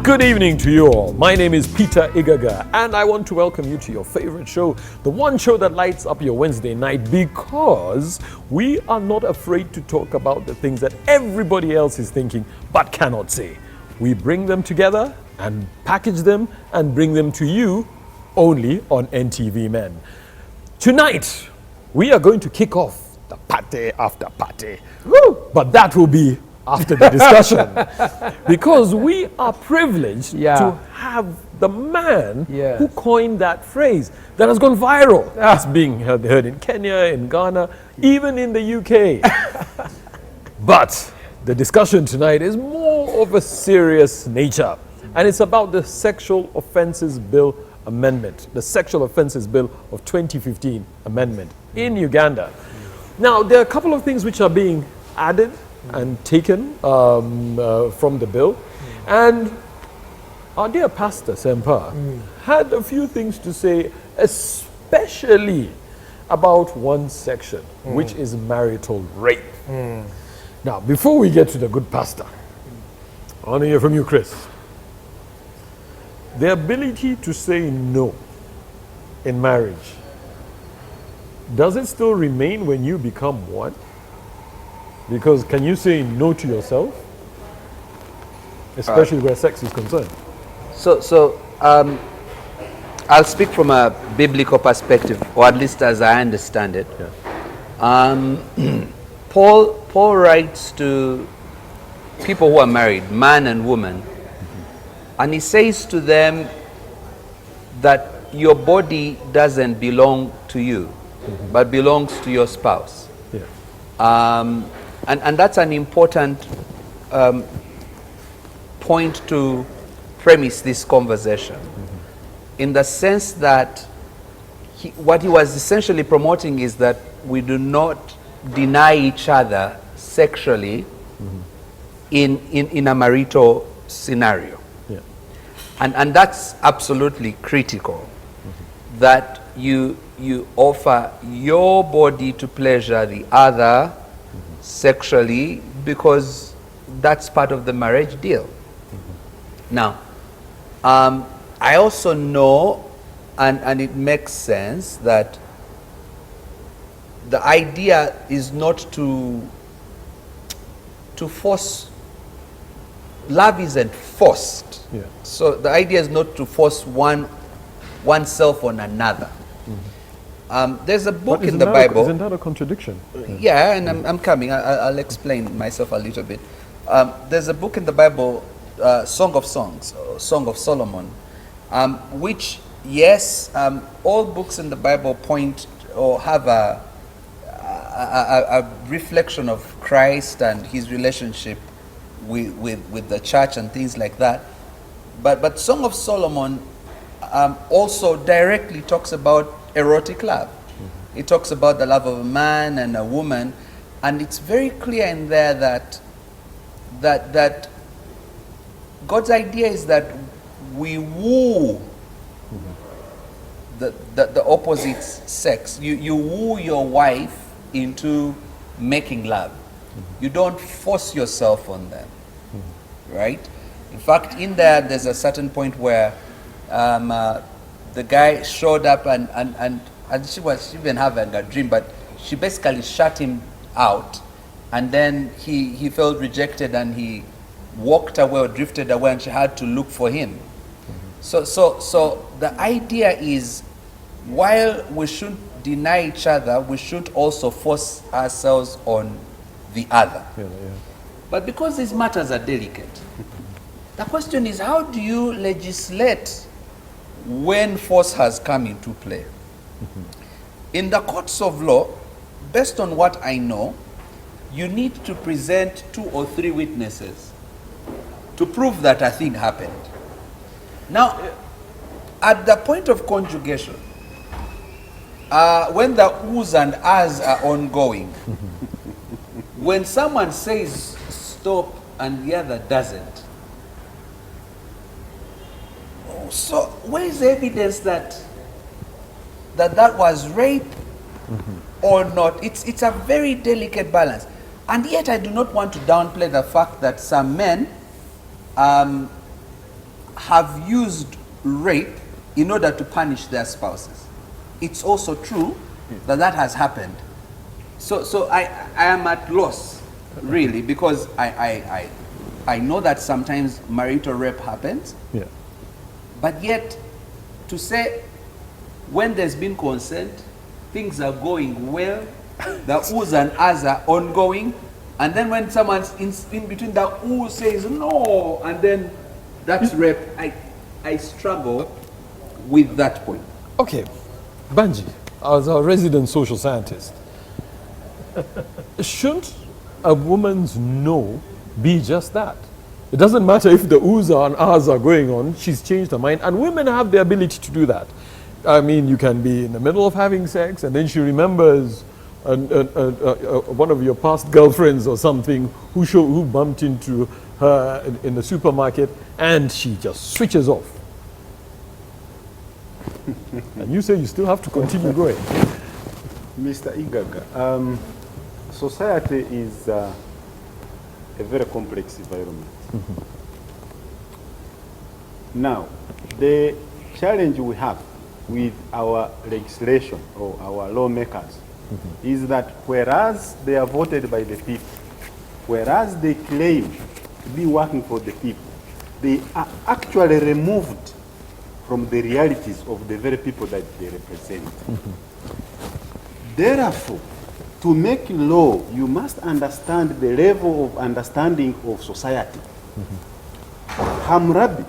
Good evening to you all. My name is Peter Igaga, and I want to welcome you to your favorite show, the one show that lights up your Wednesday night, because we are not afraid to talk about the things that everybody else is thinking but cannot say. We bring them together and package them and bring them to you only on NTV MEN. Tonight, we are going to kick off the party after party. Woo! But that will be after the discussion, because we are privileged to have the man who coined that phrase that has gone viral. It's being heard in Kenya, in Ghana, even in the UK. But the discussion tonight is more of a serious nature, and it's about the Sexual Offences Bill Amendment, the Sexual Offences Bill of 2015 Amendment in Uganda. Now, there are a couple of things which are being added and taken from the bill, and our dear Pastor Ssempa had a few things to say, especially about one section, which is marital rape. Now, before we get to the good pastor, I want to hear from you, Chris. The ability to say no in marriage, does it still remain when you become one? Because can you say no to yourself, especially where sex is concerned? So I'll speak from a biblical perspective, or at least as I understand it. Paul writes to people who are married, man and woman, and he says to them that your body doesn't belong to you, but belongs to your spouse. And that's an important point to premise this conversation, in the sense that what he was essentially promoting is that we do not deny each other sexually in a marital scenario. And that's absolutely critical, that you offer your body to pleasure the other sexually, because that's part of the marriage deal. Now, I also know, and it makes sense, that the idea is not to force. Love isn't forced. So the idea is not to force oneself on another. There's a book in the Bible. Isn't that a contradiction? Yeah, and I'm coming. I'll explain myself a little bit. There's a book in the Bible, Song of Songs, Song of Solomon, which, yes, all books in the Bible point or have a reflection of Christ and his relationship with the church and things like that. But Song of Solomon also directly talks about erotic love. It talks about the love of a man and a woman, and it's very clear in there that God's idea is that we woo the opposite sex. You woo your wife into making love. You don't force yourself on them, right? In fact, in there's a certain point where the guy showed up and she was even having a dream, but she basically shut him out, and then he felt rejected and he walked away or drifted away, and she had to look for him. So the idea is, while we shouldn't deny each other, we shouldn't also force ourselves on the other. But because these matters are delicate, the question is, how do you legislate when force has come into play? In the courts of law, based on what I know, you need to present 2 or 3 witnesses to prove that a thing happened. Now, at the point of conjugation, when the oohs and ahs are ongoing, when someone says stop and the other doesn't, so where is the evidence that was rape or not? It's a very delicate balance. And yet I do not want to downplay the fact that some men have used rape in order to punish their spouses. It's also true that that has happened. So I am at loss, really, because I know that sometimes marital rape happens, Yeah. but yet to say when there's been consent, things are going well, the oohs and ahs are ongoing, and then when someone's in between, the ooh says no, and then that's rape. I struggle with that point. Okay, Banji, as a resident social scientist, shouldn't a woman's no be just that? It doesn't matter if the oohs and ahs are going on, she's changed her mind, and women have the ability to do that. I mean, you can be in the middle of having sex, and then she remembers one of your past girlfriends or something who bumped into her in the supermarket, and she just switches off. And you say you still have to continue going. Mr. Igaga, society is a very complex environment. Now, the challenge we have with our legislation or our lawmakers is that whereas they are voted by the people, whereas they claim to be working for the people, they are actually removed from the realities of the very people that they represent. Therefore, to make law, you must understand the level of understanding of society. Hammurabi,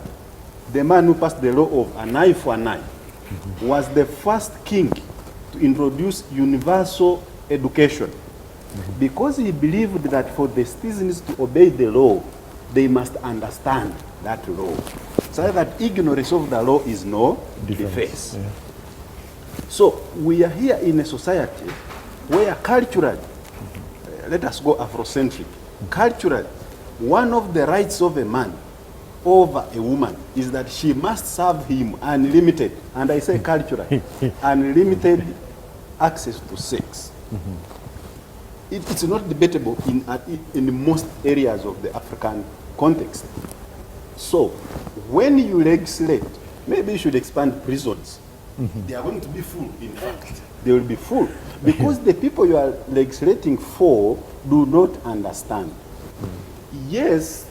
the man who passed the law of an eye for an eye, was the first king to introduce universal education, because he believed that for the citizens to obey the law, they must understand that law, so that ignorance of the law is no defense. Yeah. So we are here in a society where culturally, let us go Afrocentric, culturally, one of the rights of a man over a woman is that she must serve him unlimited, and I say culturally, unlimited access to sex. It's not debatable in most areas of the African context. So when you legislate, maybe you should expand prisons. They are going to be full, in fact. They will be full. Because the people you are legislating for do not understand. Yes,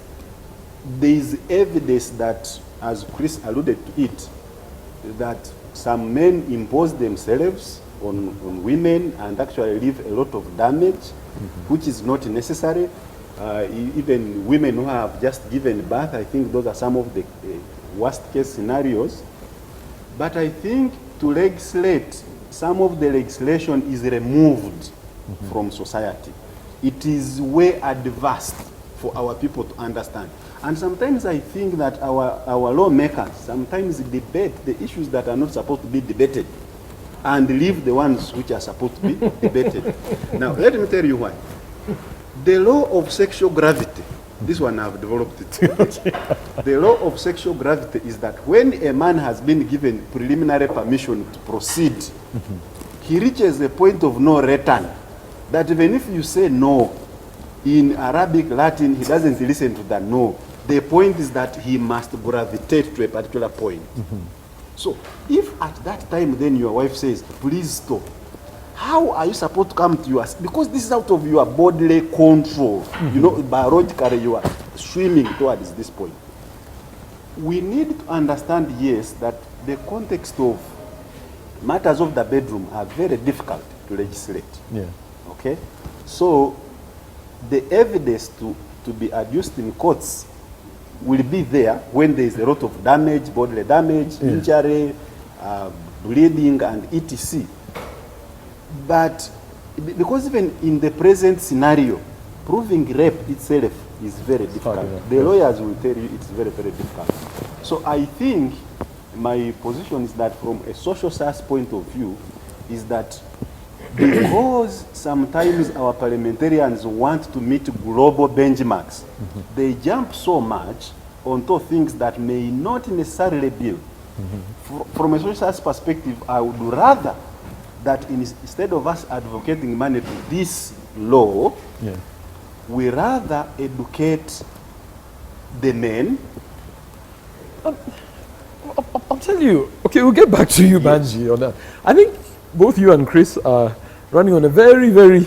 there is evidence that, as Chris alluded to it, that some men impose themselves on women and actually leave a lot of damage, which is not necessary. Even women who have just given birth, I think those are some of the worst case scenarios. But I think to legislate, some of the legislation is removed from society. It is way advanced for our people to understand. And sometimes I think that our lawmakers sometimes debate the issues that are not supposed to be debated and leave the ones which are supposed to be debated. Now, let me tell you why. The law of sexual gravity, this one I've developed it. The law of sexual gravity is that when a man has been given preliminary permission to proceed, he reaches a point of no return. That even if you say no in Arabic, Latin, he doesn't listen to the no. The point is that he must gravitate to a particular point. So if at that time then your wife says, please stop, how are you supposed to come to yours? Because this is out of your bodily control. You know, biologically you are swimming towards this point. We need to understand, yes, that the context of matters of the bedroom are very difficult to legislate. Yeah. Okay? So the evidence to be adduced in courts will be there when there is a lot of damage, bodily damage, injury, bleeding, and etc. But because even in the present scenario, proving rape itself is very difficult. The lawyers will tell you it's very, very difficult. So I think my position is that from a social science point of view, is that because sometimes our parliamentarians want to meet global benchmarks, they jump so much onto things that may not necessarily be. From a social science perspective, I would rather that instead of us advocating money to this law, we rather educate the men I'll tell you. Okay, we'll get back to you, Banji, on that. I think both you and Chris are running on a very, very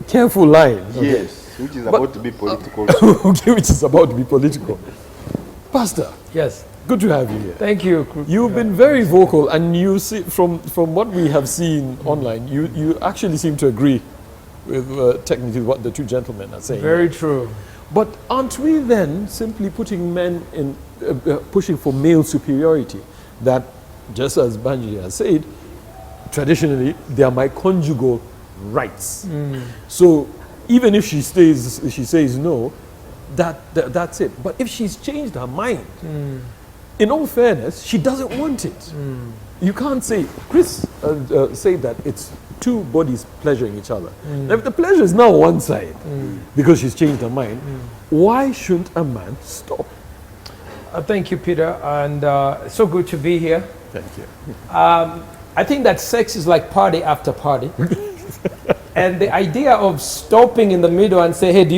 careful line. Okay? Yes, which is about to be political. Okay, which is about to be political. Pastor, Yes. good to have you here. Thank you. You've been very vocal, and you see from what we have seen online, you actually seem to agree with technically what the two gentlemen are saying. Very true. But aren't we then simply putting men in pushing for male superiority? That, just as Banji has said, traditionally they are my conjugal rights. So even if she says no, that's it. But if she's changed her mind, in all fairness, she doesn't want it. You can't say, Chris said that it's two bodies pleasuring each other. Now, if the pleasure is now one side, because she's changed her mind, why shouldn't a man stop? Thank you, Peter, and so good to be here. Thank you. I think that sex is like party after party. And the idea of stopping in the middle and say, hey, do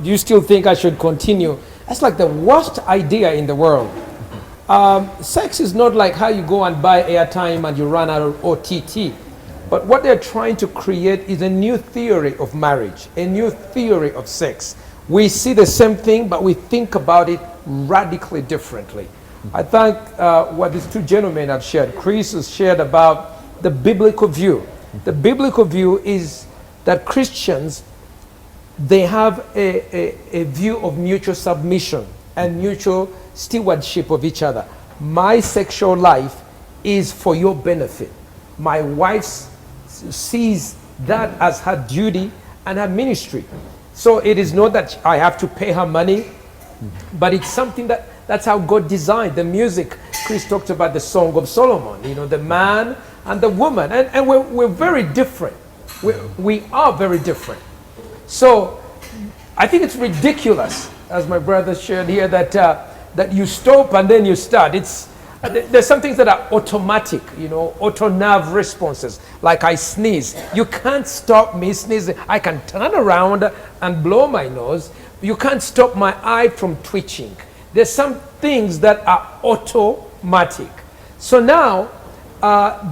you still think I should continue? That's like the worst idea in the world. Sex is not like how you go and buy airtime and you run out of OTT. But what they're trying to create is a new theory of marriage, a new theory of sex. We see the same thing, but we think about it radically differently. I think what these two gentlemen have shared, Chris has shared about the biblical view. The biblical view is that Christians, they have a view of mutual submission and mutual stewardship of each other. My sexual life is for your benefit. My wife sees that as her duty and her ministry. So it is not that I have to pay her money, but it's something that's how God designed the music. Chris talked about the Song of Solomon, you know, the man and the woman, and we're very different. We are very different. So I think it's ridiculous, as my brother shared here, that you stop and then you start. There's some things that are automatic, you know, auto nerve responses. Like I sneeze, you can't stop me sneezing. I can turn around and blow my nose. You can't stop my eye from twitching. There's some things that are automatic. So now,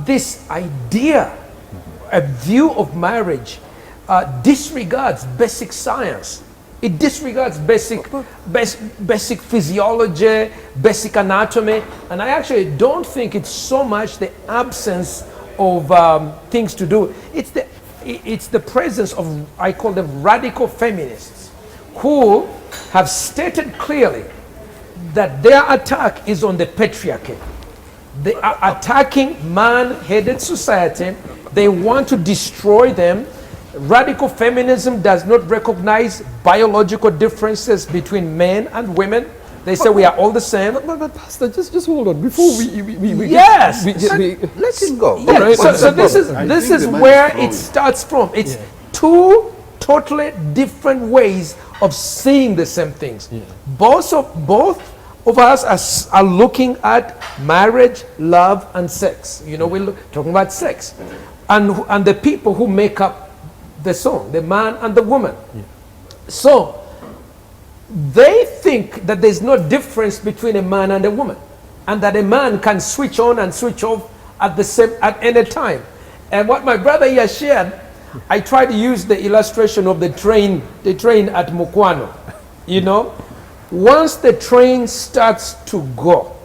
this idea, a view of marriage, disregards basic science. It disregards basic physiology, basic anatomy, and I actually don't think it's so much the absence of things to do. It's the presence of, I call them radical feminists, who have stated clearly that their attack is on the patriarchy. They are attacking man-headed society. They want to destroy them. Radical feminism does not recognize biological differences between men and women. They say we are all the same. But Pastor, just hold on. Before we yes, Let him go. yeah. Right. So this is the man where is wrong. it starts from. It's two totally different ways of seeing the same things. Both of us are looking at marriage, love, and sex. You know, we're talking about sex, and the people who make up the song, the man and the woman. So they think that there's no difference between a man and a woman, and that a man can switch on and switch off at any time. And what my brother here shared, I try to use the illustration of the train at Mukwano. You know, once the train starts to go,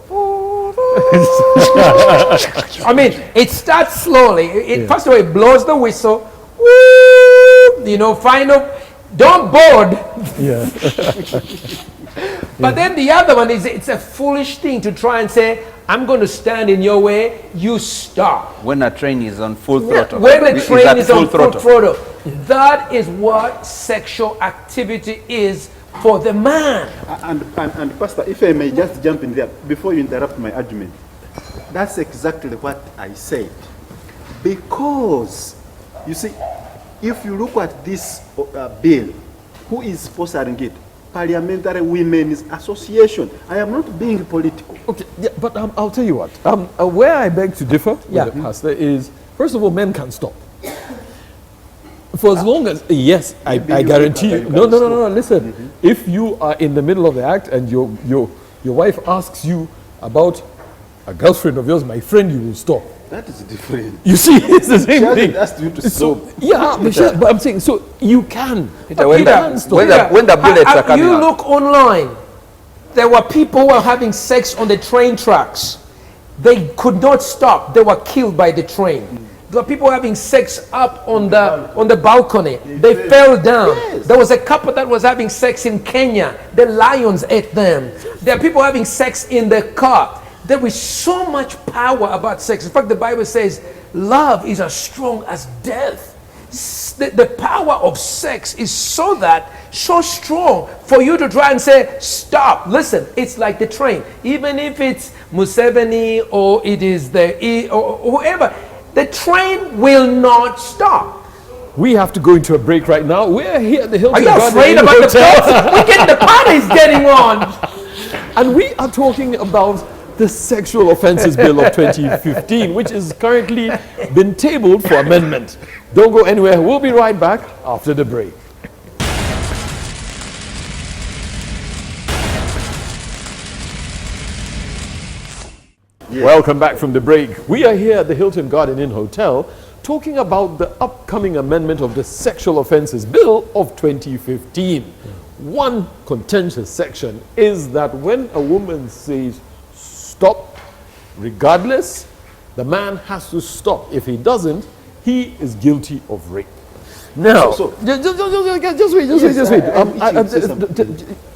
I mean, it starts slowly. First of all, it blows the whistle. Woo! You know, final, don't board. Yeah. But then the other one is, it's a foolish thing to try and say, I'm going to stand in your way, you stop. When a train is on full throttle. When the train is on full throttle. throttle. That is what sexual activity is for the man. And Pastor, if I may just jump in there before you interrupt my argument, that's exactly what I said. Because, you see, if you look at this bill, who is sponsoring it? Parliamentary Women's Association. I am not being political. Okay, yeah, but I'll tell you what. Where I beg to differ with the pastor is, first of all, men can stop. For as long as, yes, I guarantee you. No, listen. If you are in the middle of the act and you're your wife asks you about a girlfriend of yours, my friend, you will stop. That is different. You see, it's the same She hasn't thing. asked you to So, stop. yeah, but I'm saying, so you can. Peter, when You the- can stop. when the bullets are coming you out. look online, there were people who were having sex on the train tracks. They could not stop. They were killed by the train. There were people having sex up on the balcony. They fell down. Yes. There was a couple that was having sex in Kenya. The lions ate them. There are people having sex in the car. There is so much power about sex. In fact, the Bible says love is as strong as death. The power of sex is so strong for you to try and say, stop. Listen, it's like the train. Even if it's Museveni or it is or whoever, the train will not stop. We have to go into a break right now. We're here at the Hilton Are you Garden afraid Inn about the Hotel. party? We're getting the party's getting on. And we are talking about the Sexual Offences Bill of 2015, which is currently been tabled for amendment. Don't go anywhere. We'll be right back after the break. Welcome back from the break. We are here at the Hilton Garden Inn Hotel talking about the upcoming amendment of the Sexual Offences Bill of 2015. One contentious section is that when a woman says stop, regardless, the man has to stop. If he doesn't, he is guilty of rape. Now, just wait.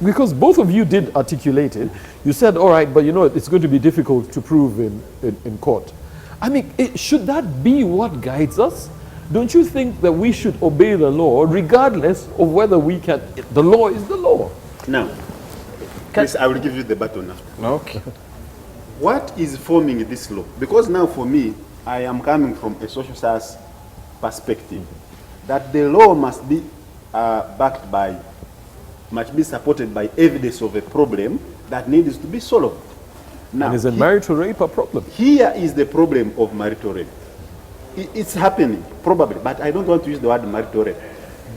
Because both of you did articulate it. You said, all right, but you know, it's going to be difficult to prove in court. I mean, should that be what guides us? Don't you think that we should obey the law regardless of whether we can? The law is the law. Now, Chris, I will give you the baton after. Okay. What is forming this law? Because now for me, I am coming from a social science perspective, that the law must be must be supported by evidence of a problem that needs to be solved. Now, And is a marital rape a problem? here is the problem of marital rape. It's happening, probably, but I don't want to use the word marital rape.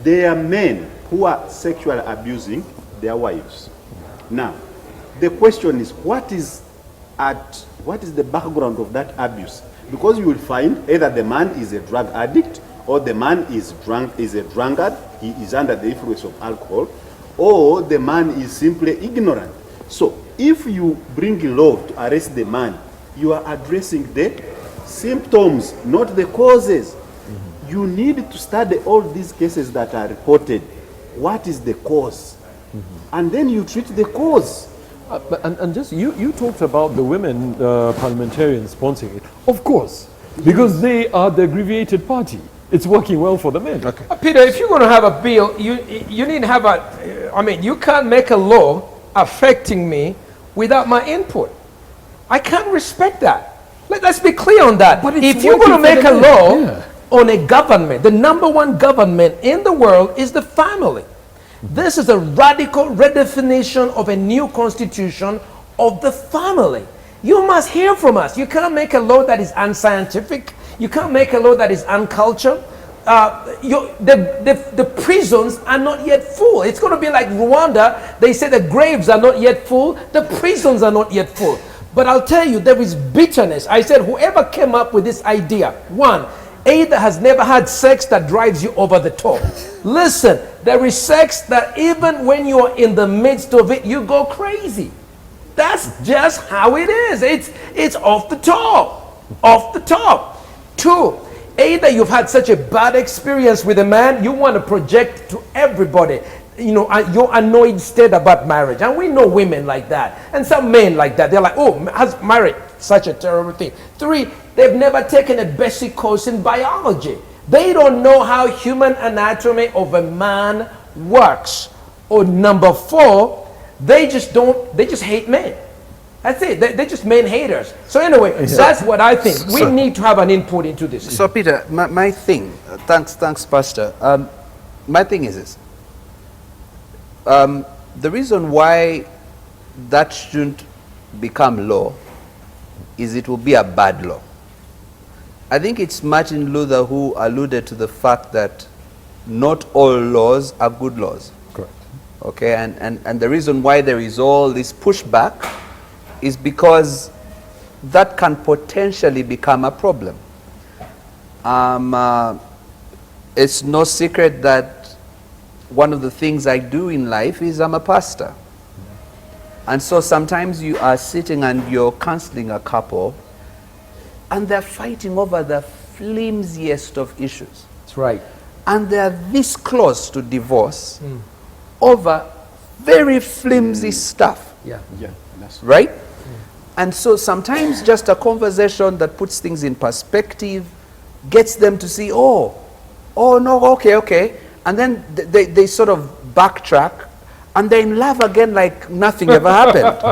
There are men who are sexually abusing their wives. Now, the question is, what is the background of that abuse? Because you will find either the man is a drug addict, or the man is a drunkard, he is under the influence of alcohol, or the man is simply ignorant. So, if you bring law to arrest the man, you are addressing the symptoms, not the causes. You need to study all these cases that are reported. What is the cause? And then you treat the cause. And just you talked about the women parliamentarians sponsoring it. Of course, because they are the aggregated party. It's working well for the men. Okay. Peter, if you're going to have a bill, you need to have I mean, you can't make a law affecting me without my input. I can't respect that. Let's be clear on that. But it's if you're going to working for make a the law men, yeah. on a government, the number one government in the world is the family. This is a radical redefinition of a new constitution of the family. You must hear from us. You can't make a law that is unscientific. You can't make a law that is uncultured. The prisons are not yet full. It's going to be like Rwanda. They say the graves are not yet full. The prisons are not yet full. But I'll tell you, there is bitterness. I said, whoever came up with this idea, one, either has never had sex that drives you over the top. Listen, there is sex that even when you're in the midst of it, you go crazy. That's just how it is. It's off the top. Off the top. Two, either you've had such a bad experience with a man, you want to project to everybody, you know, your annoyed state about marriage. And we know women like that. And some men like that. They're like, oh, has marriage such a terrible thing. Three, they've never taken a basic course in biology. They don't know how human anatomy of a man works. Or number four, they just hate men. That's it. They're just men haters. So anyway, that's what I think. We need to have an input into this. So Peter, my thing, thanks Pastor. My thing is this. The reason why that shouldn't become law is it will be a bad law. I think it's Martin Luther who alluded to the fact that not all laws are good laws. Correct. Okay, and the reason why there is all this pushback is because that can potentially become a problem. It's no secret that one of the things I do in life is I'm a pastor. And so sometimes you are sitting and you're counseling a couple and they're fighting over the flimsiest of issues. That's right. And they're this close to divorce over very flimsy stuff. Yeah. Yeah, that's Right? And so sometimes just a conversation that puts things in perspective gets them to see, oh no, okay. And then they sort of backtrack and they're in love again like nothing ever happened.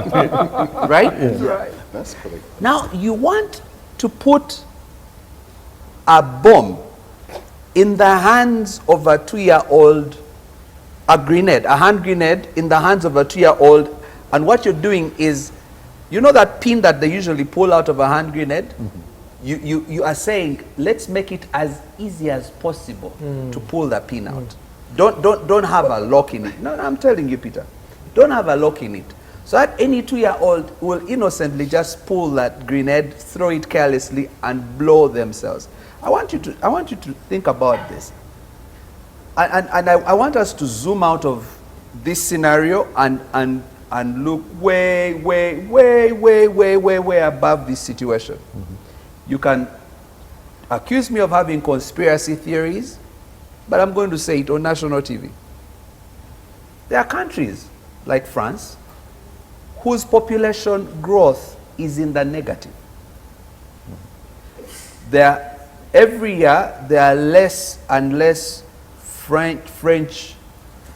Right? right. That's correct. Now you want to put a bomb in the hands of a 2-year-old, a hand grenade in the hands of a 2-year-old, and what you're doing is, you know that pin that they usually pull out of a hand grenade? You are saying, let's make it as easy as possible to pull that pin out. Don't have a lock in it. No, I'm telling you, Peter. Don't have a lock in it. So that any 2-year-old will innocently just pull that grenade, throw it carelessly, and blow themselves. I want you to think about this. And I want us to zoom out of this scenario and look way above this situation. You can accuse me of having conspiracy theories, but I'm going to say it on national TV. There are countries like France whose population growth is in the negative. Every year there are less and less French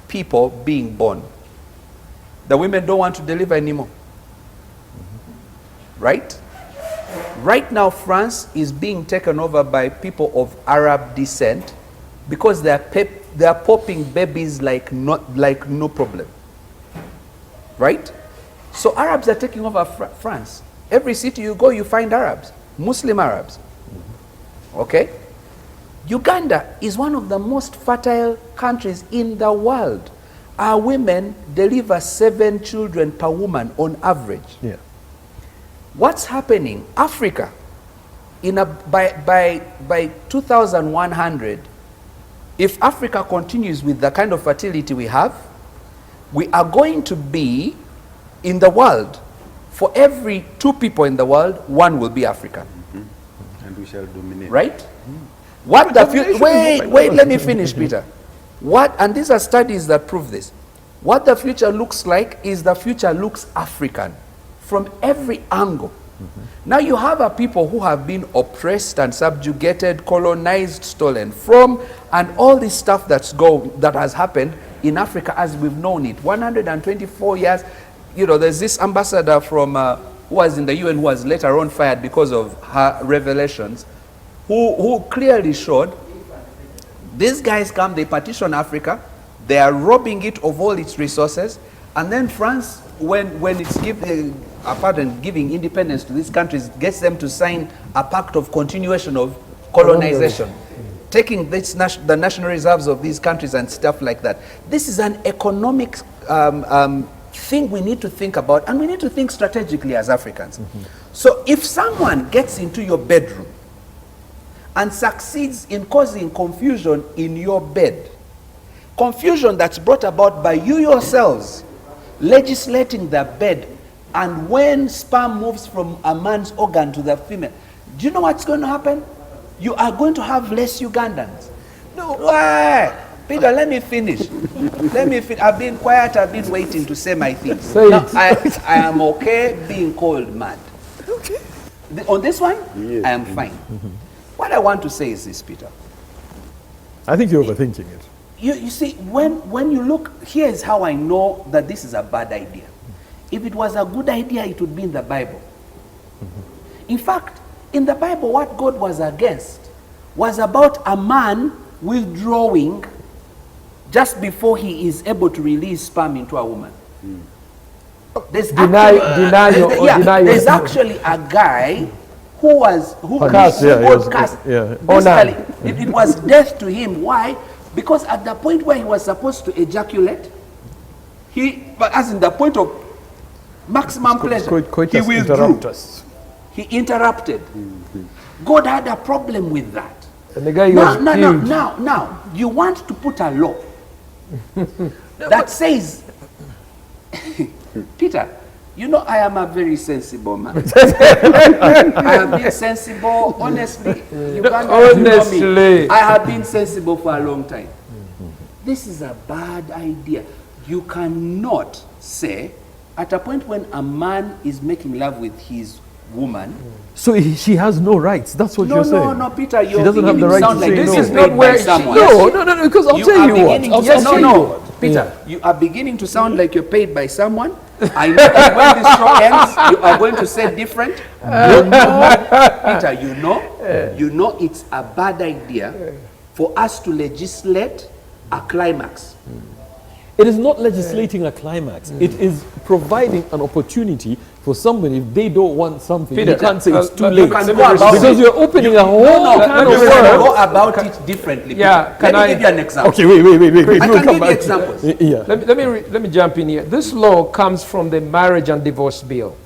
people being born. The women don't want to deliver anymore. Right? Right now, France is being taken over by people of Arab descent because they are popping babies like no problem. Right? So Arabs are taking over France. Every city you go, you find Arabs, Muslim Arabs. Okay? Uganda is one of the most fertile countries in the world. Our women deliver 7 children per woman on average. Yeah. What's happening? Africa, by 2100, if Africa continues with the kind of fertility we have, we are going to be in the world, for every 2 people in the world, 1 will be African. And we shall dominate. Right? Wait, let me finish, Peter. And these are studies that prove this. What the future looks like is the future looks African from every angle. Now you have a people who have been oppressed and subjugated, colonized, stolen from, and all this stuff that has happened in Africa as we've known it. 124 years. You know, there's this ambassador from who was in the UN who was later on fired because of her revelations, who clearly showed these guys come, they partition Africa, they are robbing it of all its resources, and then France, when it's giving independence to these countries, gets them to sign a pact of continuation of colonization, taking the national reserves of these countries and stuff like that. This is an economic thing we need to think about, and we need to think strategically as Africans. So if someone gets into your bedroom and succeeds in causing confusion in your bed, confusion that's brought about by you yourselves legislating the bed, and when sperm moves from a man's organ to the female, do you know what's going to happen? You are going to have less Ugandans. No, why? Peter, let me finish. I've been quiet, I've been waiting to say my things. Now, I am okay being called mad. Okay. On this one, yes. I am fine. What I want to say is this, Peter. I think you're overthinking it. You see, when you look, here's how I know that this is a bad idea. If it was a good idea, it would be in the Bible. In fact, in the Bible, what God was against was about a man withdrawing just before he is able to release sperm into a woman. There's actually a guy who cast. Basically, it was death to him. Why? Because at the point where he was supposed to ejaculate, as in the point of maximum pleasure. He Coitus withdrew. interruptus. He interrupted. God had a problem with that. And the guy Now, was now, huge. now, you want to put a law that says, Peter, you know I am a very sensible man. I have been sensible, honestly. Ugandans know me. I have been sensible for a long time. This is a bad idea. You cannot say, at a point when a man is making love with his woman, So she has no rights. That's what you're saying. no, Peter, you're doesn't have the beginning right to sound to like say this no. is This not is where someone. No, because I'll tell you what. I'll tell you what. Peter, you are beginning to sound like you're paid by someone. I know that when this show ends, you are going to say different. Peter, you know it's a bad idea for us to legislate a climax. It is not legislating a climax. It is providing an opportunity for somebody, if they don't want something, Peter, you can't say it's too you late. can go about Because it. you're opening a whole kind of You can world. go about it differently. Yeah, Peter. Let me give you an example. Okay, wait. I We'll can come give you back. examples. Yeah. Let me jump in here. This law comes from the Marriage and Divorce Bill.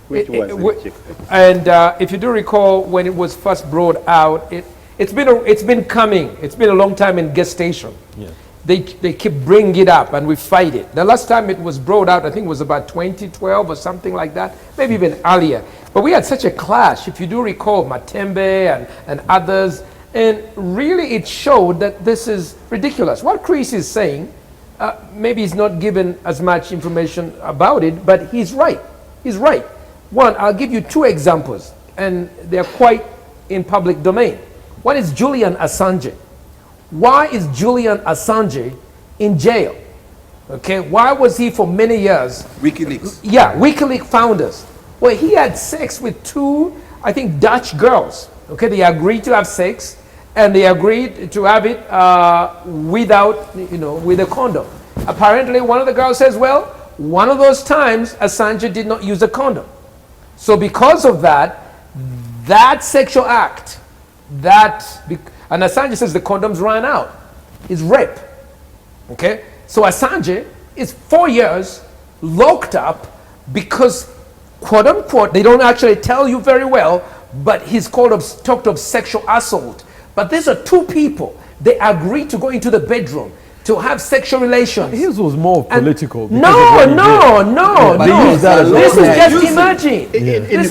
Which was rejected. And if you do recall, when it was first brought out, it's been coming. It's been a long time in gestation. Yeah. They keep bringing it up and we fight it. The last time it was brought out, I think it was about 2012 or something like that, maybe even earlier. But we had such a clash, if you do recall, Matembe and others, and really it showed that this is ridiculous. What Chris is saying, maybe he's not given as much information about it, but he's right. He's right. One, I'll give you two examples, and they're quite in public domain. One is Julian Assange. Why is Julian Assange in jail? Okay, why was he for many years? WikiLeaks. Yeah, WikiLeaks founders. Well, he had sex with two, I think, Dutch girls. Okay, they agreed to have sex, and they agreed to have it without, with a condom. Apparently, one of the girls says, well, one of those times, Assange did not use a condom. So because of that sexual act, and Assange says the condoms ran out, is rape. Okay? So Assange is 4 years locked up because, quote unquote, they don't actually tell you very well, but he's talked of sexual assault. But these are two people. They agreed to go into the bedroom to have sexual relations. His was more political. No. This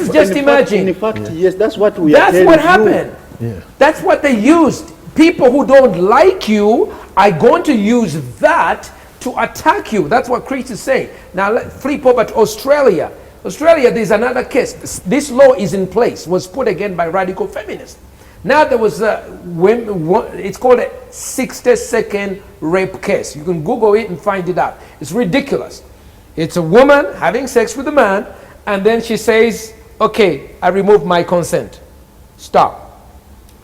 is just imagine. In fact, yes, that's what we are That's telling what you. happened. Yeah. That's what they used. People who don't like you are going to use that to attack you. That's what Chris is saying. Now let's flip over to Australia. Australia, there's another case. This law is in place, was put again by radical feminists. Now there was it's called a 60-second rape case. You can Google it and find it out. It's ridiculous. It's a woman having sex with a man, and then she says, okay, I remove my consent. Stop.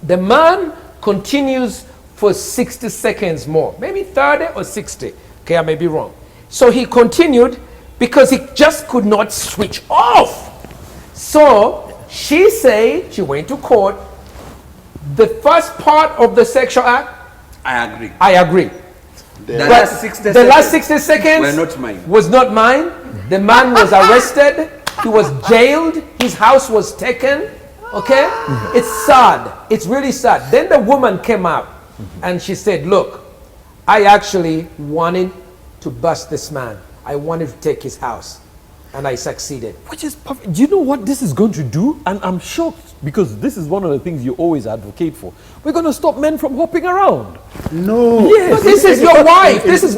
The man continues for 60 seconds more, maybe 30 or 60. Okay, I may be wrong. So he continued because he just could not switch off. So she said, she went to court, the first part of the sexual act, I agree. I agree. The But last 60 the last 60 seconds were not mine. was not mine. The man was arrested. He was jailed. His house was taken. Okay? It's sad. It's really sad. Then the woman came out and she said, look, I actually wanted to bust this man. I wanted to take his house. And I succeeded. Which is perfect. Do you know what this is going to do? And I'm shocked because this is one of the things you always advocate for. We're going to stop men from hopping around. No. Yes. But this is your wife. This is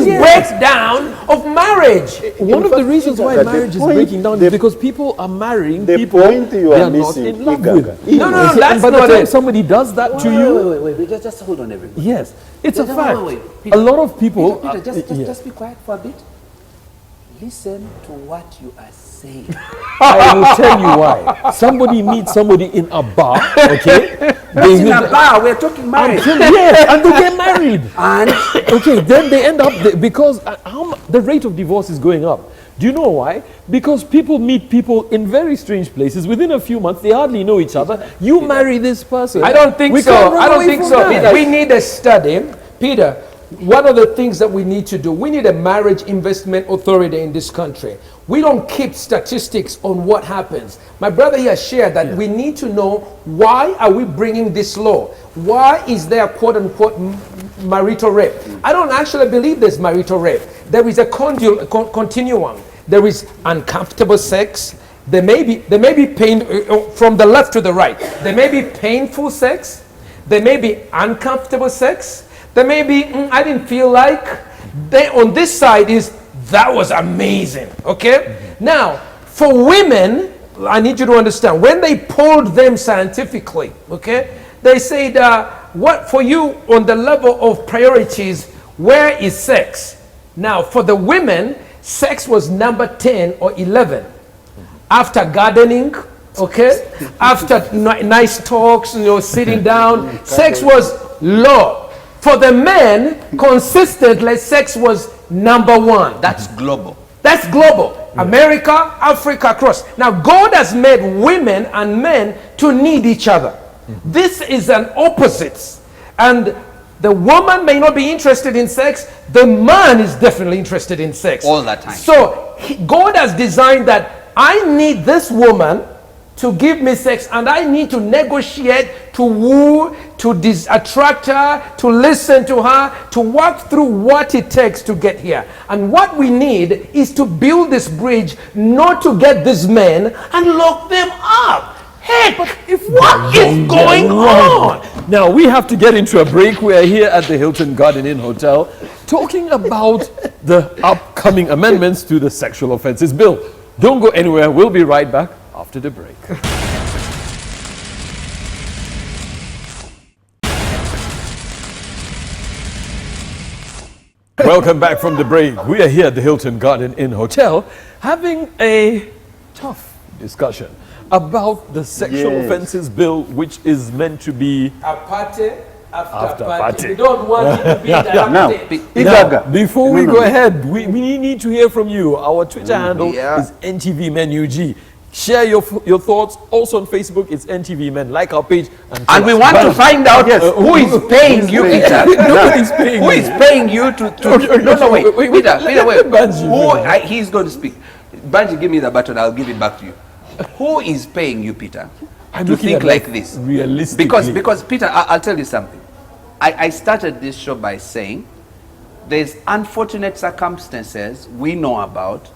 breakdown of marriage. One of the reasons why that marriage is point- breaking down is because people are marrying the people point you they are are not missing, in love Igaga, with. is- No, And that's by the not time it. somebody does that to you, Wait. Just hold on, everybody. yes, it's a Wait, fact. wait. A lot of people. Peter, yeah. just be quiet for a bit. Listen to what you are saying. I will tell you why. Somebody meets somebody in a bar, okay? In a bar, we're talking marriage. Yes, and they get married. And Okay, then they end up because the rate of divorce is going up. Do you know why? Because people meet people in very strange places. Within a few months, they hardly know each other. You marry this person. I don't think We so. can't run I don't away think from so. that. We need a study, Peter, one of the things that we need to do, we need a marriage investment authority in this country. We don't keep statistics on what happens. My brother here shared that we need to know, why are we bringing this law? Why is there quote unquote marital rape? I don't actually believe there's marital rape. There is a continuum. There is uncomfortable sex. There may be pain from the left to the right. There may be painful sex. There may be uncomfortable sex. There may be, I didn't feel like. Then on this side is, that was amazing. Okay? Now, for women, I need you to understand, when they polled them scientifically, okay, they said, what for you on the level of priorities, where is sex? Now, for the women, sex was number 10 or 11. After gardening, okay, after nice talks, sitting down, sex was low. For the men, consistently, sex was number 1. That's global. That's global. Yeah. America, Africa, across. Now, God has made women and men to need each other. This is an opposite. And the woman may not be interested in sex. The man is definitely interested in sex. All that time. So, God has designed that I need this woman to give me sex, and I need to negotiate, to woo, to attract her, to listen to her, to work through what it takes to get here. And what we need is to build this bridge, not to get these men and lock them up. Heck, what is going on? Now, we have to get into a break. We are here at the Hilton Garden Inn Hotel talking about the upcoming amendments to the Sexual Offences Bill. Don't go anywhere. We'll be right back after the break. Welcome back from the break. We are here at the Hilton Garden Inn Hotel having a tough discussion about the Sexual Offences Bill, which is meant to be a party after party. We don't want it to be that. Now, before we go ahead, we need to hear from you. Our Twitter handle is NTV MEN UG. Share your thoughts. Also on Facebook, it's NTV MEN. Like our page. And we want to find out who is paying you, Peter. Nobody's paying Who is paying you to no, wait, Peter, wait. He's going to speak. Banji, give me the button. I'll give it back to you. Who is paying you, Peter, to think like this? Realistically. Because Peter, I'll tell you something. I started this show by saying there's unfortunate circumstances we know about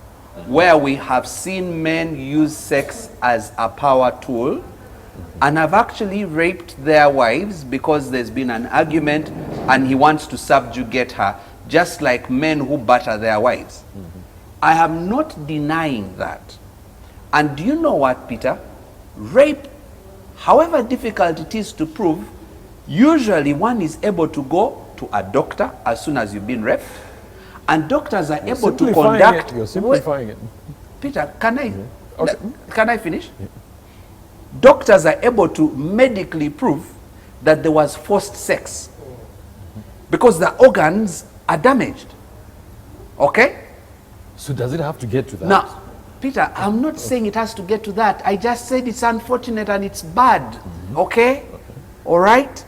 where we have seen men use sex as a power tool and have actually raped their wives because there's been an argument and he wants to subjugate her, just like men who batter their wives. I am not denying that. And do you know what, Peter? Rape, however difficult it is to prove, usually one is able to go to a doctor as soon as you've been raped, and doctors are able to conduct. You're simplifying it. Peter, can I finish? Yeah. Doctors are able to medically prove that there was forced sex because the organs are damaged. Okay? So does it have to get to that? Now, Peter, I'm not saying it has to get to that. I just said it's unfortunate and it's bad. Okay? All right?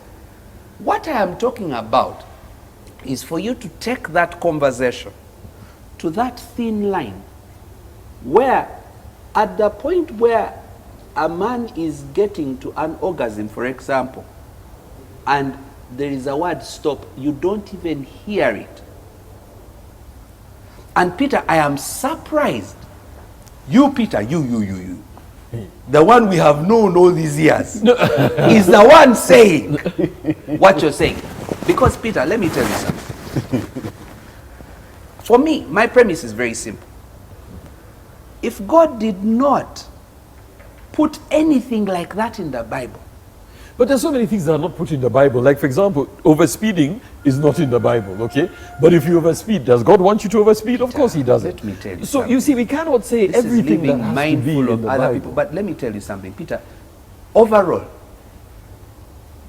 What I am talking about is for you to take that conversation to that thin line where at the point where a man is getting to an orgasm, for example, and there is a word stop, you don't even hear it. And Peter, I am surprised. You, Peter, you. The one we have known all these years is the one saying what you're saying. Because, Peter, let me tell you something. For me, my premise is very simple. If God did not put anything like that in the Bible. But there's so many things that are not put in the Bible. Like, for example, overspeeding is not in the Bible, okay? But if you overspeed, does God want you to overspeed? Of course he doesn't. Let me tell you So something. you see, we cannot say This everything is that has mindful to be of in the other Bible. people. But let me tell you something, Peter. Overall,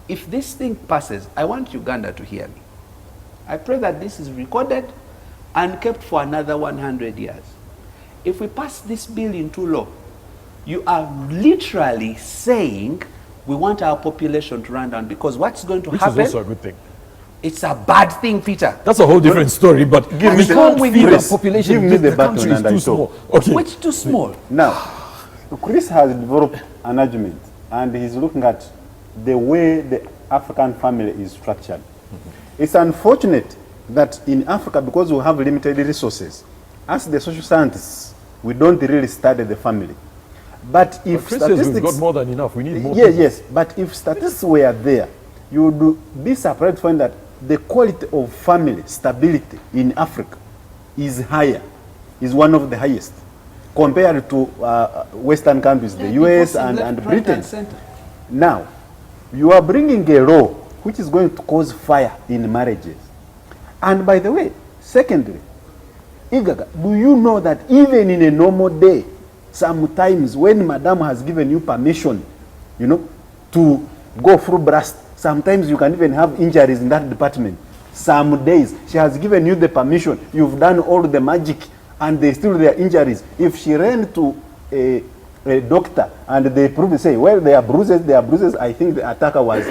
if this thing passes, I want Uganda to hear me. I pray that this is recorded and kept for another 100 years. If we pass this bill into law, you are literally saying we want our population to run down, because what's going to Which happen? is also a good thing. It's a bad thing, Peter. That's a whole different story, but Give we me the- can't with feed you. the Chris, population. give me the button country is and I too talk. small. Okay. Which too small? Now, Chris has developed an argument, and he's looking at the way the African family is structured. It's unfortunate that in Africa, because we have limited resources, as the social scientists, we don't really study the family. But if Chris says we've statistics, got more than enough. We need more. yeah, people. yes, but if statistics were there, you would be surprised to find that the quality of family stability in Africa is higher, is one of the highest, compared to Western countries, the US and Britain. Now, you are bringing a law which is going to cause fire in marriages. And by the way, secondly, Igaga, do you know that even in a normal day, sometimes when madam has given you permission, you know, to go through blast, sometimes you can even have injuries in that department. Some days, she has given you the permission, you've done all the magic, and they still there are injuries. If she ran to a doctor and they prove, say, well, there are bruises, I think the attacker was,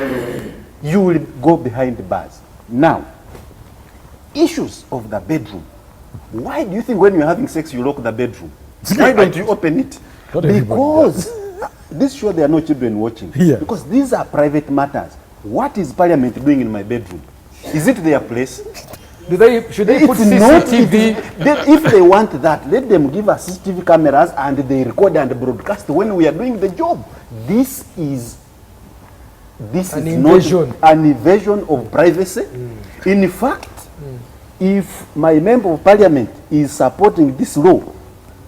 you will go behind the bars. Now, issues of the bedroom. Why do you think when you're having sex you lock the bedroom? Why don't you open it? Not everybody Because this show there are no children watching. Yeah. Because these are private matters. What is Parliament doing in my bedroom? Is it their place? Should they put It's not. CCTV? If they want that, let them give us CCTV cameras and they record and broadcast when we are doing the job. This is An invasion. not an invasion of privacy. In fact, if my member of parliament is supporting this law,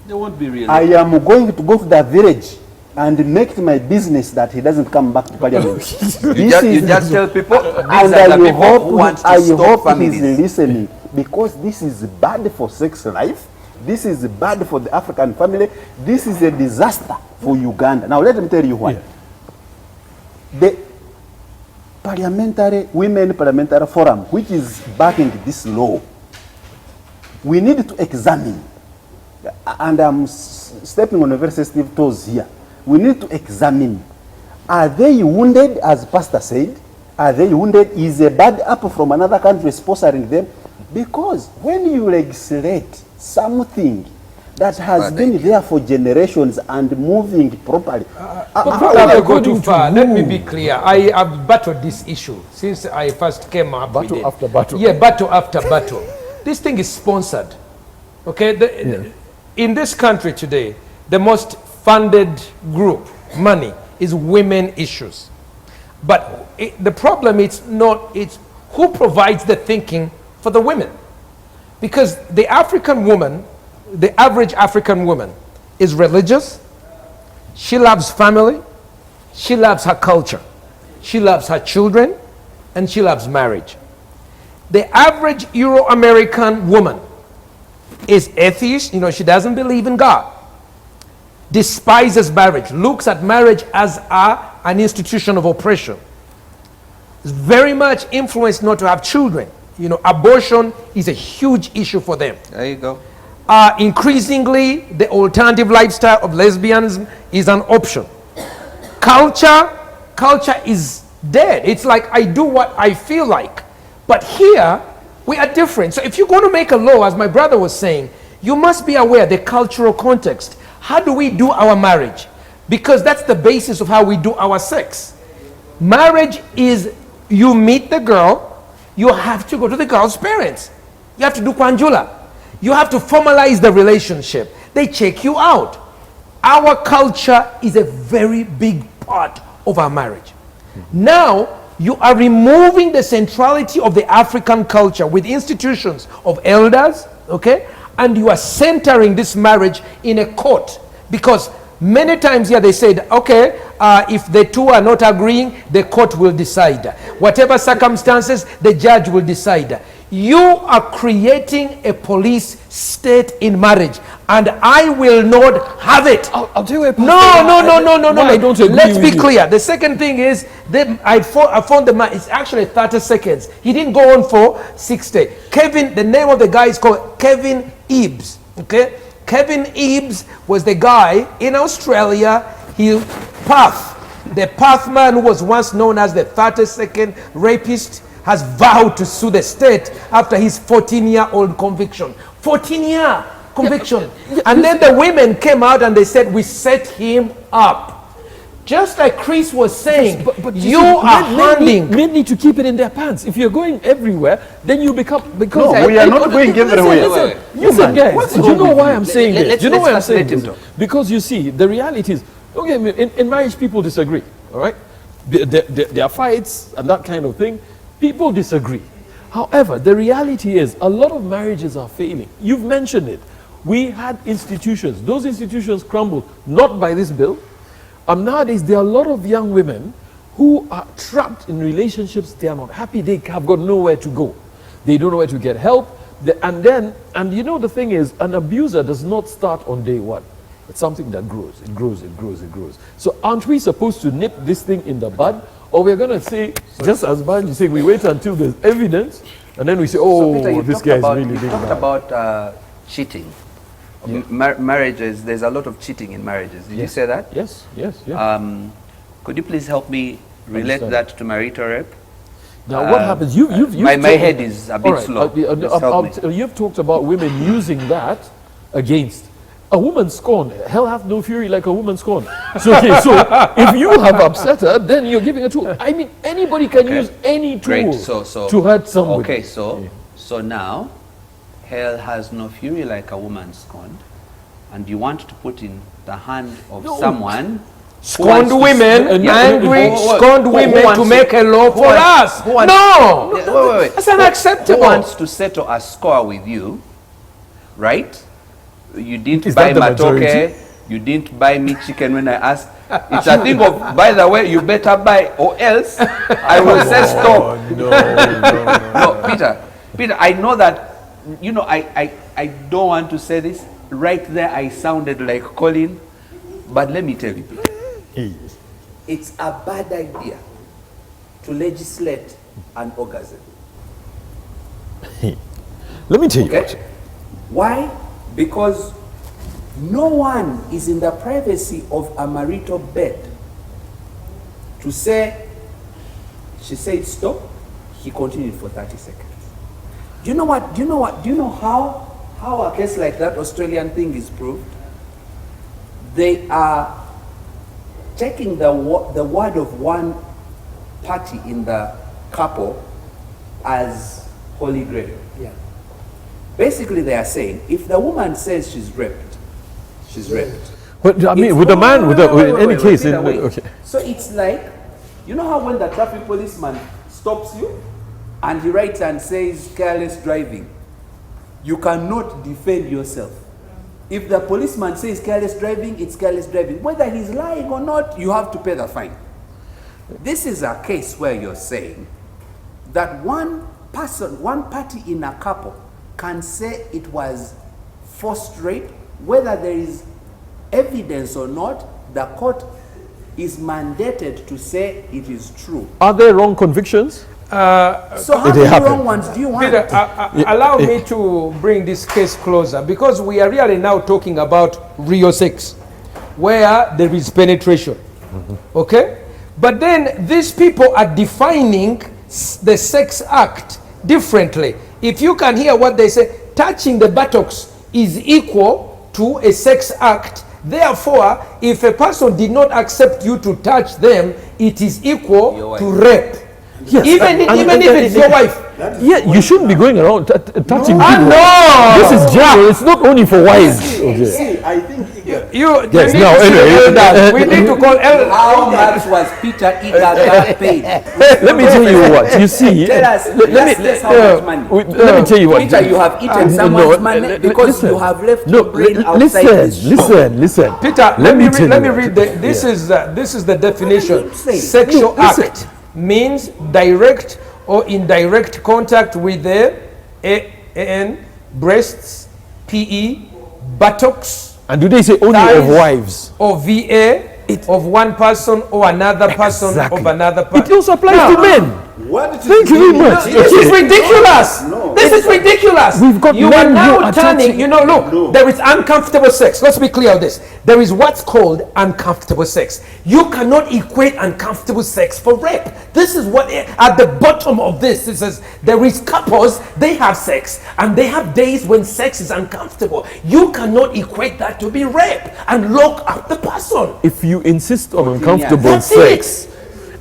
They won't be real. I am going to go to the village and make it my business that he doesn't come back to parliament. You just tell people these and are the I people who want hope, to I stop hope families. he's listening, because this is bad for sex life. This is bad for the African family. This is a disaster for Uganda. Now let me tell you why. Yeah. The Women Parliamentary Forum, which is backing this law, we need to examine, and I'm stepping on a very sensitive toes here. We need to examine, are they wounded, as Pastor said? Are they wounded? Is a bad apple from another country sponsoring them? Because when you legislate something that has been there for generations and moving properly, But before I go too far, let me be clear. I have battled this issue since I first came up with Battle it. after battle. Yeah, battle after battle. This thing is sponsored. Okay? In this country today, the most funded group, money, is women issues. But the problem is not, it's who provides the thinking for the women. Because the African woman, the average African woman, is religious. She loves family. She loves her culture. She loves her children. And she loves marriage. The average Euro-American woman is atheist. You know, she doesn't believe in God. Despises marriage. Looks at marriage as an institution of oppression. Is very much influenced not to have children. You know, abortion is a huge issue for them. There you go. Increasingly, the alternative lifestyle of lesbianism is an option. Culture is dead. It's like I do what I feel like. But here, we are different. So if you're going to make a law, as my brother was saying, you must be aware of the cultural context. How do we do our marriage? Because that's the basis of how we do our sex. Marriage is you meet the girl, you have to go to the girl's parents. You have to do kwanjula. You have to formalize the relationship. They check you out. Our culture is a very big part of our marriage. Now, you are removing the centrality of the African culture with institutions of elders, okay? And you are centering this marriage in a court. Because many times here they said, okay, if the two are not agreeing, the court will decide. Whatever circumstances, the judge will decide. You are creating a police state in marriage, and I will not have it. I'll tell you where No. I don't agree Let's with be you. clear. The second thing is that I found the man. It's actually 30 seconds. He didn't go on for 60. Kevin, the name of the guy is called Kevin Ebbs. Okay, Kevin Ebbs was the guy in Australia. The Path man who was once known as the 30-second rapist, has vowed to sue the state after his 14-year-old conviction. 14-year conviction. And then the women came out and they said, we set him up. Just like Chris was saying, but you are handing. Men need to keep it in their pants. If you're going everywhere, then you become... Because No, we are not going everywhere. Listen, guys, do you know why I'm saying this? let's- Do you know why I'm let's saying let him this? talk. Because you see, the reality is, okay, in marriage, people disagree, all right? There are fights and that kind of thing. People disagree. However, the reality is, a lot of marriages are failing. You've mentioned it. We had institutions. Those institutions crumbled, not by this bill. Nowadays, there are a lot of young women who are trapped in relationships. They are not happy. They have got nowhere to go. They don't know where to get help. And you know, the thing is, an abuser does not start on day one. It's something that grows. It grows, it grows, it grows. So aren't we supposed to nip this thing in the bud? Or we're going to say, just as Banji said, we wait until there's evidence, and then we say, oh, So Peter, you this talked guy is about- really you big. talked bad. about cheating. Marriages, there's a lot of cheating in marriages. Did you say that? Yes, yes, yes. Could you please help me relate Understand. that to marital rape? Now, what happens? You've My talked- head is a bit All right, slow. Just help me. you've talked about women using that against a woman scorned. Hell hath no fury like a woman scorned. So, okay, so if you have upset her, then you're giving a tool. I mean, anybody can use any tool Great. So to hurt somebody. Okay, so now, hell has no fury like a woman scorned, and you want to put in the hand of No. someone Scorned women, angry, scorned who women wants to to- make a law for us. who wants- No! Wait. That's Who unacceptable. wants to settle a score with you, right? You didn't Is buy that the matoke, majority? you didn't buy me chicken when I asked. It's a thing of, by the way, you better buy or else I will say stop. No, Peter, I know that, you know, I don't want to say this. Right there, I sounded like Colin, but let me tell you, Peter. It's a bad idea to legislate an orgasm. Let me tell you Okay? Why? Because no one is in the privacy of a marital bed to say, she said stop, he continued for 30 seconds. Do you know what? Do you know how a case like that Australian thing is proved? They are taking the word of one party in the couple as holy grail. Yeah. Basically, they are saying if the woman says she's raped, she's raped. But I mean, with a man, in any case, Peter, wait. okay. So it's like, you know how when the traffic policeman stops you and he writes and says careless driving, you cannot defend yourself. If the policeman says careless driving, it's careless driving. Whether he's lying or not, you have to pay the fine. This is a case where you're saying that one person, one party in a couple can say it was forced rape, whether there is evidence or not, the court is mandated to say it is true. Are there wrong convictions? So how It many happened. wrong ones do you want? Peter, allow me to bring this case closer, because we are really now talking about real sex, where there is penetration. Okay? But then these people are defining the sex act differently. If you can hear what they say, touching the buttocks is equal to a sex act. Therefore, if a person did not accept you to touch them, it is equal to rape. Yes. Even if it's your wife. Yeah, you shouldn't be going around touching people. No! This is general. It's not only for wives. Okay. See, I think You Yes, need now, to see anyway, the elders. We need to call elders. How much was Peter Igaga paid? Let me tell you what. You see, Tell us, let let's how much money. me tell you what. Peter, you have eaten someone's money because you have left your brain outside this show. Listen. Peter, Let me tell let you me what. read this is the definition. Say it. Sexual No, listen. act means direct or indirect contact with the AN, breasts, PE, buttocks, And do they say only of thighs, wives? or VA of one person or another person Exactly. of another It person. also applies to men. What it Thank is you very doing much. is- This is ridiculous. No. This is ridiculous. We've got you men are who now are turning. touching- You know, look, No. there is uncomfortable sex. Let's be clear on this. There is what's called uncomfortable sex. You cannot equate uncomfortable sex for rape. This is what at the bottom of this. It says there is couples, they have sex, and they have days when sex is uncomfortable. You cannot equate that to be rape and lock up the person. If you insist on uncomfortable That's sex.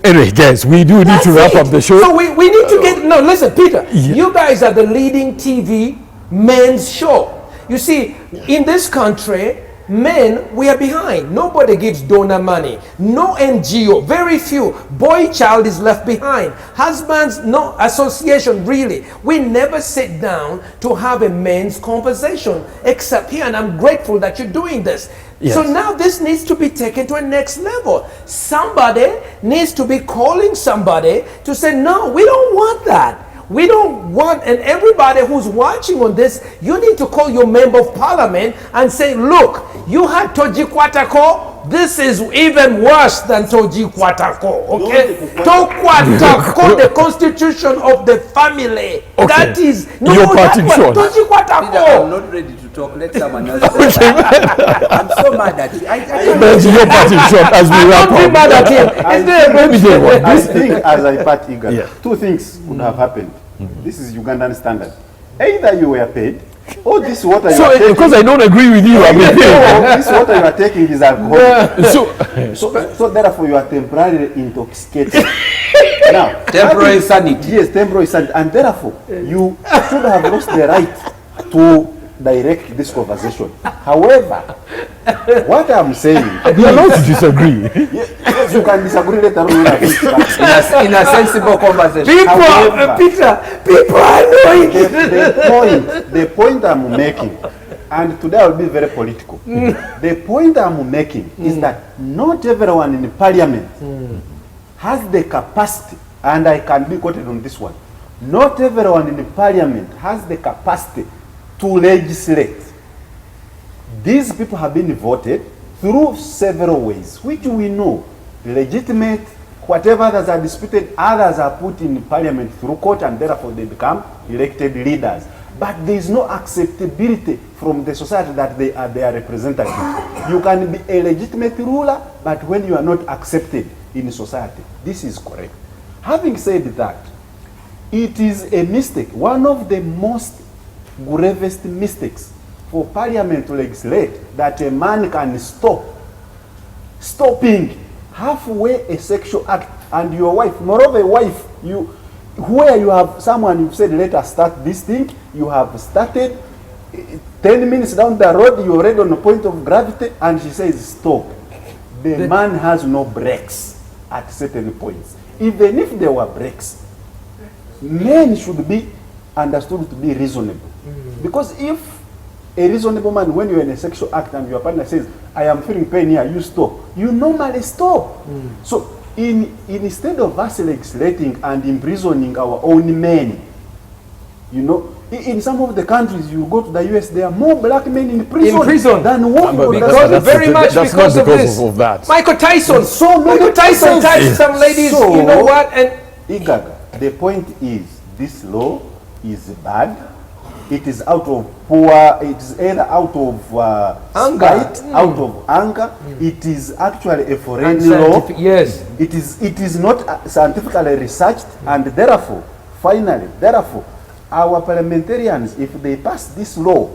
Anyway, guys, we do need to wrap That's up it. the show. So we need to get, no, listen, Peter, Yeah. you guys are the leading TV men's show. You see, in this country, men, we are behind. Nobody gives donor money. No NGO, very few. Boy child is left behind. Husbands, no association, really. We never sit down to have a men's conversation, except here, and I'm grateful that you're doing this. Yes. So now this needs to be taken to a next level. Somebody needs to be calling somebody to say, no, we don't want that. We don't want, and everybody who's watching on this, you need to call your member of parliament and say, look, you had Toji Kwatako. This is even worse than Toji Kwatako, okay? Kwatako, the constitution of the family. Okay. That is, Your parting that shot. was Toji Peter, I'm Kwatako. not ready to talk. Let someone else say. I'm so mad at you. I That's your parting shot as we wrap Don't be up. mad at him. Is there a Let me tell you what, I this- think, as I part eager, Yeah. two things could have happened. This is Ugandan standard. Either you were paid, or this water you are So, taking. because I don't agree with you, I'm or paid. this water you are taking is alcohol. So, So therefore you are temporarily intoxicated. Now, Temporary having- insanity. Yes, temporary insanity. And therefore, you should have lost the right to direct this conversation. However, what I'm saying, you're allowed to disagree. yes, you can disagree later on. when I finish, but in a sensible conversation. People, However- Peter, people are annoying. the point I'm making, and today I'll be very political. The point I'm making is that not everyone in parliament has the capacity, and I can be quoted on this one. Not everyone in parliament has the capacity to legislate. These people have been voted through several ways, which we know, legitimate, whatever others are disputed, others are put in parliament through court, and therefore they become elected leaders. But there is no acceptability from the society that they are their representatives. You can be a legitimate ruler, but when you are not accepted in society, this is correct. Having said that, it is a mistake, one of the most gravest mistakes for parliament to legislate that a man can stopping halfway a sexual act, and your wife, moreover, wife, where you have someone, you've said, let us start this thing, you have started, 10 minutes down the road, you're already on the point of gravity, and she says, stop. The man has no brakes at certain points. Even if there were brakes, men should be understood to be reasonable. Because if a reasonable man, when you're in a sexual act and your partner says, I am feeling pain here, you stop, you normally stop. So instead of us legislating and imprisoning our own men, you know, in some of the countries, you go to the US, there are more black men in prison, than women. But Because that's very the- much that's because not of because this. of that. Michael Tyson. So many Michael Tyson persons. touched some ladies. So- you know what? And Igaga, the point is, this law is bad. It is out of poor, it is either out of Anger. spite, out of anger. It is actually a foreign law. unscientific- yes. It is not scientifically researched, and therefore, finally, our parliamentarians, if they pass this law,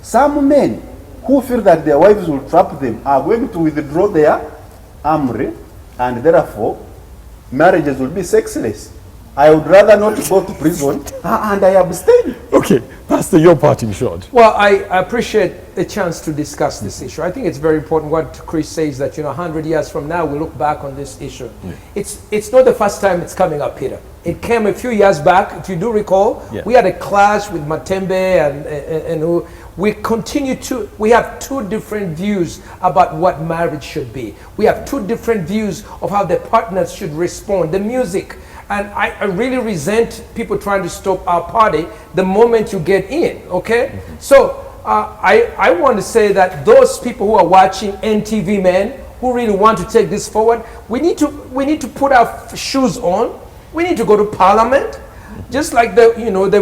some men who feel that their wives will trap them are going to withdraw their amri, and therefore, marriages will be sexless. I would rather not go to prison, and I abstain. Okay, Pastor, your parting shot. Well, I appreciate the chance to discuss this issue. I think it's very important what Chris says, that 100 years from now we look back on this issue. It's not the first time it's coming up, Peter. It came a few years back, if you do recall. Yeah. We had a clash with Matembe and who. We have two different views about what marriage should be. We have two different views of how the partners should respond. The music. And I really resent people trying to stop our party the moment you get in, okay? So I want to say that those people who are watching NTV MEN, who really want to take this forward, we need to put our shoes on. We need to go to Parliament, just like there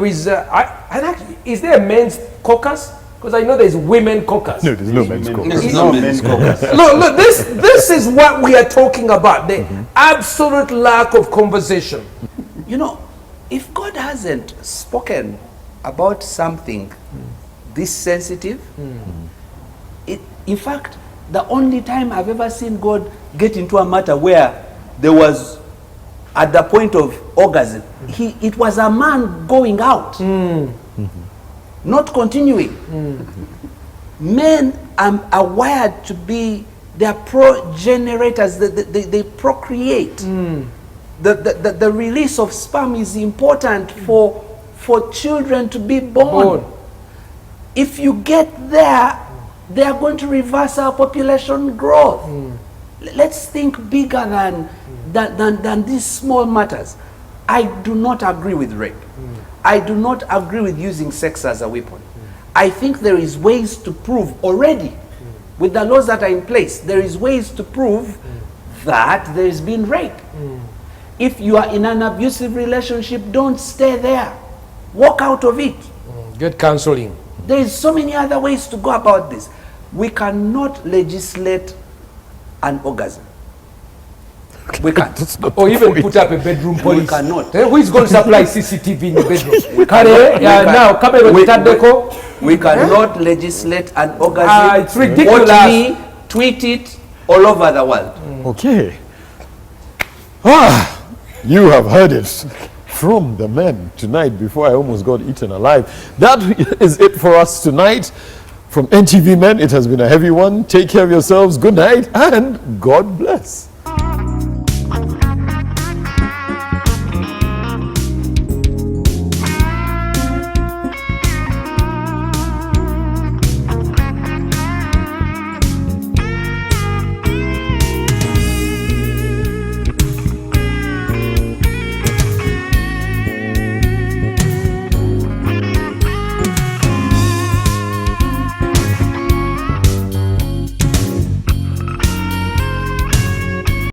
is. And actually, is there a men's caucus? Because I know there's women caucus. No, there's no men's caucus. There's no men's caucus. Look, this is what we are talking about. The absolute lack of conversation. You know, if God hasn't spoken about something this sensitive, in fact, the only time I've ever seen God get into a matter where there was, at the point of orgasm, it was a man going out, not continuing. Men are wired to be, they are progenitors, they procreate. The release of sperm is important for children to be born. If you get there, they are going to reverse our population growth. Let's think bigger than these small matters. I do not agree with rape. I do not agree with using sex as a weapon. I think there is ways to prove already, with the laws that are in place, there is ways to prove that there has been rape. If you are in an abusive relationship, don't stay there. Walk out of it. Get counseling. There is so many other ways to go about this. We cannot legislate an orgasm. We can't. Or even put up a bedroom police. We cannot. Who is going to supply CCTV in the bedroom? We cannot legislate an orgasm. It's ridiculous. Watch me tweet it all over the world. Okay. You have heard it from the men tonight before I almost got eaten alive. That is it for us tonight. From NTV Men, it has been a heavy one. Take care of yourselves. Good night and God bless.